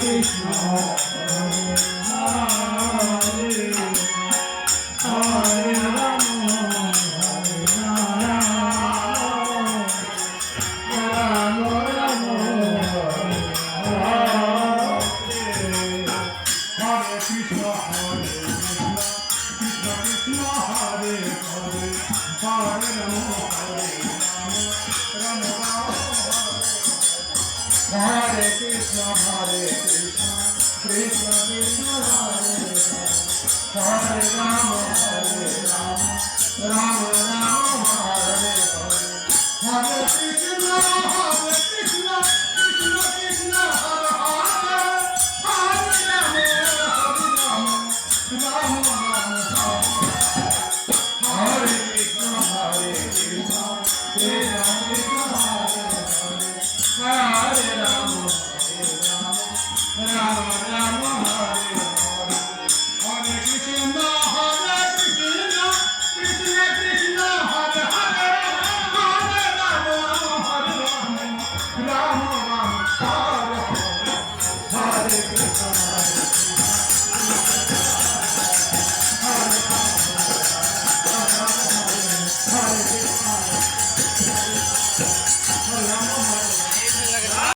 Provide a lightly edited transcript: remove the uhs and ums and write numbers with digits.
Krishna Hare Hare Ram Hare Ram Ram Ram Hare Krishna Krishna Krishna Hare Hare Hare Ram Ram Ram Hare Krishna Krishna Krishna Hare Hare Ram Ram Ram Hare Hare Krishna Krishna Krishna Hare Hare Hare Ram Ram